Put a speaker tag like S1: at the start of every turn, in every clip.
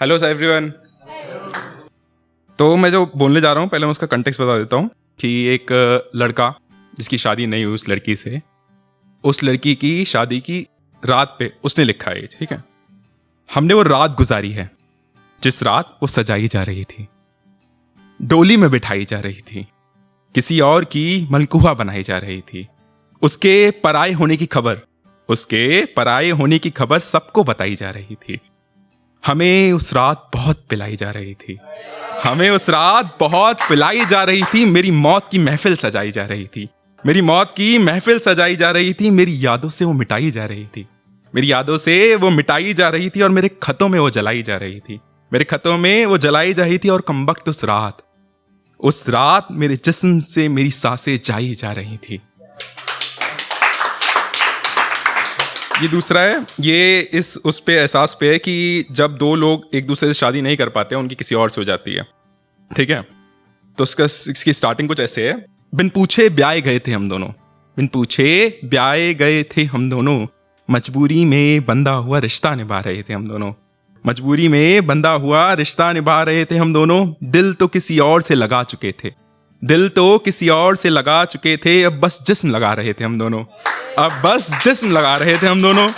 S1: Hello everyone. तो मैं जो बोलने जा रहा हूँ पहले मैं उसका कंटेक्स्ट बता देता हूँ कि एक लड़का जिसकी शादी नहीं हुई उस लड़की से, उस लड़की की शादी की रात पे उसने लिखा है, ठीक है। हमने वो रात गुजारी है जिस रात वो सजाई जा रही थी, डोली में बिठाई जा रही थी, किसी और की मलकुहा बनाई जा रही थी। उसके पराये होने की खबर, उसके पराये होने की खबर सबको बताई जा रही थी। हमें उस रात बहुत पिलाई जा रही थी, हमें उस रात बहुत पिलाई जा रही थी। मेरी मौत की महफिल सजाई जा रही थी, मेरी मौत की महफिल सजाई जा रही थी। मेरी यादों से वो मिटाई जा रही थी, मेरी यादों से वो मिटाई जा रही थी। और मेरे खतों में वो जलाई जा रही थी, मेरे खतों में वो जलाई जा रही थी। और कमबख्त उस रात मेरे जिस्म से मेरी सांसें जाई जा रही थी। ये दूसरा है, ये इस उस पे एहसास पे है कि जब दो लोग एक दूसरे से शादी नहीं कर पाते उनकी किसी और से हो जाती है, ठीक है। तो इसकी स्टार्टिंग कुछ ऐसे है। बिन पूछे ब्याए गए थे हम दोनों, बिन पूछे ब्याए गए थे हम दोनों, मजबूरी में बंधा हुआ रिश्ता निभा रहे थे हम दोनों, मजबूरी में बंधा हुआ रिश्ता निभा रहे थे हम दोनों। दिल तो किसी और से लगा चुके थे, दिल तो किसी और से लगा चुके थे, अब बस जिस्म लगा रहे थे हम दोनों, अब बस जिस्म लगा रहे थे हम दोनों।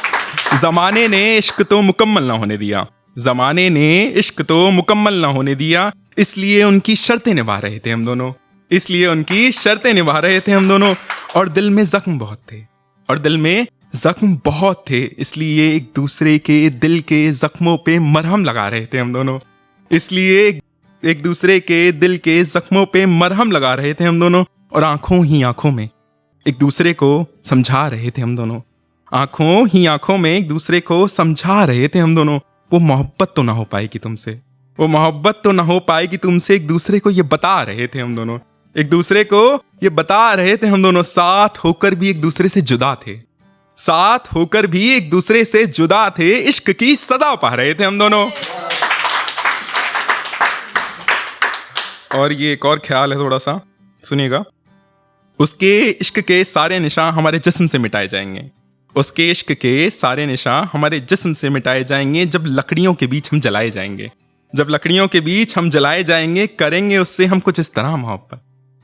S1: जमाने ने इश्क तो मुकम्मल ना होने दिया, जमाने ने इश्क तो मुकम्मल ना होने दिया, इसलिए उनकी शर्तें निभा रहे थे हम दोनों, इसलिए उनकी शर्तें निभा रहे थे हम दोनों। और दिल में जख्म बहुत थे, और दिल में जख्म बहुत थे, इसलिए एक दूसरे के दिल के जख्मों पे मरहम लगा रहे थे हम दोनों, इसलिए एक दूसरे के दिल के जख्मों पे मरहम लगा रहे थे हम दोनों। और आंखों ही आंखों में एक दूसरे को समझा रहे थे हम दोनों, आंखों ही आंखों में एक दूसरे को समझा रहे थे हम दोनों। वो मोहब्बत तो ना हो पाएगी तुमसे, वो मोहब्बत तो ना हो पाएगी तुमसे, एक दूसरे को ये बता रहे थे हम दोनों, एक दूसरे को ये बता रहे थे हम दोनों। साथ होकर भी एक दूसरे से जुदा थे, साथ होकर भी एक दूसरे से जुदा थे, इश्क की सजा पा रहे थे हम दोनों। और ये एक और ख्याल है, थोड़ा सा सुनिएगा। उसके इश्क के सारे निशान हमारे जिस्म से मिटाए जाएंगे, उसके इश्क के सारे निशान हमारे जिस्म से मिटाए जाएंगे, जब लकड़ियों के बीच हम जलाए जाएंगे, जब लकड़ियों के बीच हम जलाए जाएंगे। करेंगे उससे हम कुछ इस तरह मोहब्बत,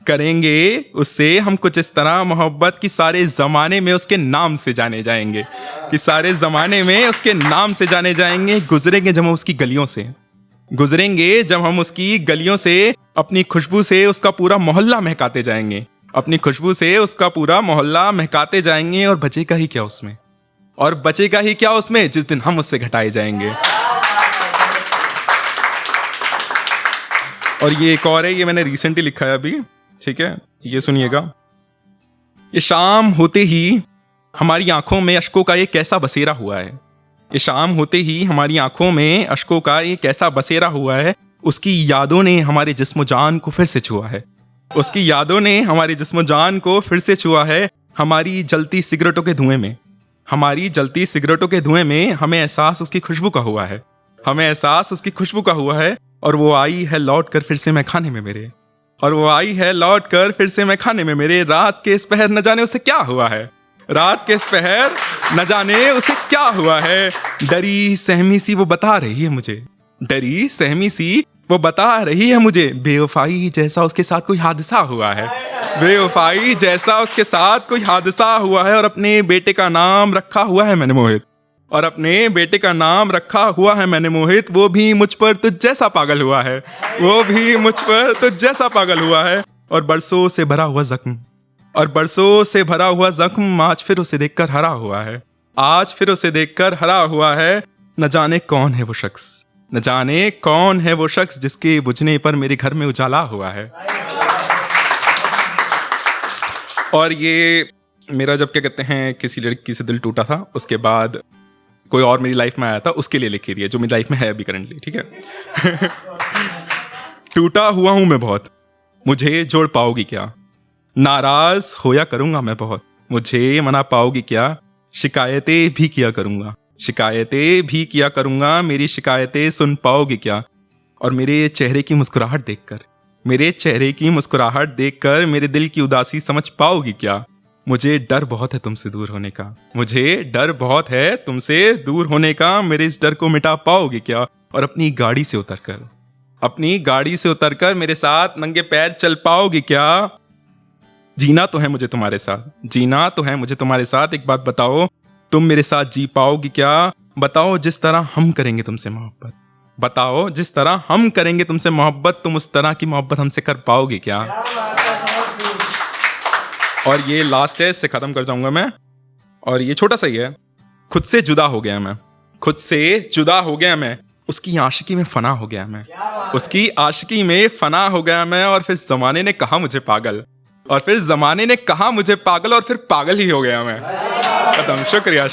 S1: करेंगे उससे हम कुछ इस तरह मोहब्बत कि सारे जमाने में उसके नाम से जाने जाएंगे, कि सारे जमाने में उसके नाम से जाने जाएंगे। गुजरेंगे जब हम उसकी गलियों से, गुजरेंगे जब हम उसकी गलियों से, अपनी खुशबू से उसका पूरा मोहल्ला महकाते जाएंगे, अपनी खुशबू से उसका पूरा मोहल्ला महकाते जाएंगे। और बचेगा ही क्या उसमें, और बचेगा ही क्या उसमें जिस दिन हम उससे घटाए जाएंगे। और ये एक और है, ये मैंने रिसेंटली लिखा है अभी, ठीक है, ये सुनिएगा। ये शाम होते ही हमारी आंखों में अश्कों का ये कैसा बसेरा हुआ है, ये शाम होते ही हमारी आंखों में अश्कों का ये कैसा बसेरा हुआ है। उसकी यादों ने हमारे जिस्म जान को फिर से छुआ है, उसकी यादों ने हमारी जिस्म जान को फिर से छुआ है। हमारी जलती सिगरेटों के धुएं में, हमारी जलती सिगरेटों के धुएं में हमें एहसास उसकी खुशबू का हुआ है, हमें एहसास उसकी खुशबू का हुआ है। और वो आई है लौट कर फिर से मैं खाने में मेरे, और वो आई है लौट कर फिर से मैं खाने में मेरे। रात के इस पहर न जाने उसे क्या हुआ है, रात के इस पहर न जाने उसे क्या हुआ है। डरी सहमी सी वो बता रही है मुझे, डरी सहमी सी वो बता रही है मुझे, बेवफाई जैसा उसके साथ कोई हादसा हुआ है, बेवफाई जैसा उसके साथ कोई हादसा हुआ है। और अपने बेटे का नाम रखा हुआ है मैंने मोहित, और अपने बेटे का नाम रखा हुआ है मैंने मोहित। वो भी मुझ पर तुझ जैसा पागल हुआ है, वो भी मुझ पर तुझ जैसा पागल हुआ है। और बरसों से भरा हुआ जख्म, और बरसों से भरा हुआ जख्म आज फिर उसे देखकर हरा हुआ है, आज फिर उसे देखकर हरा हुआ है। न जाने कौन है वो शख्स, न जाने कौन है वो शख्स जिसके बुझने पर मेरे घर में उजाला हुआ है। और ये मेरा जब क्या कहते हैं किसी लड़की से दिल टूटा था, उसके बाद कोई और मेरी लाइफ में आया था, उसके लिए लिखी थी, जो मेरी लाइफ में है अभी करंटली, ठीक है। टूटा हुआ हूं मैं बहुत, मुझे जोड़ पाओगी क्या, नाराज होया करूंगा मैं बहुत, मुझे मना पाओगी क्या। शिकायतें भी किया करूंगा, शिकायतें भी किया करूंगा, मेरी शिकायतें सुन पाओगे क्या। और मेरे चेहरे की मुस्कुराहट देखकर, मेरे चेहरे की मुस्कुराहट देखकर मेरे दिल की उदासी समझ पाओगी क्या। मुझे डर बहुत है तुमसे दूर होने का, मुझे डर बहुत है तुमसे दूर होने का, मेरे इस डर को मिटा पाओगे क्या? और अपनी गाड़ी से उतरकर मेरे साथ नंगे पैर चल पाओगे क्या? जीना तो है मुझे तुम्हारे साथ, एक बात बताओ, तुम मेरे साथ जी पाओगे क्या? बताओ जिस तरह हम करेंगे तुमसे मोहब्बत, तुम उस तरह की मोहब्बत हमसे कर पाओगे क्या? और ये लास्ट है, इससे खत्म कर जाऊंगा मैं, और ये छोटा सा ही है। खुद से जुदा हो गया मैं, उसकी आशिकी में फना हो गया मैं, और फिर जमाने ने कहा मुझे पागल, और फिर पागल ही हो गया मैं। खत्म। शुक्रिया।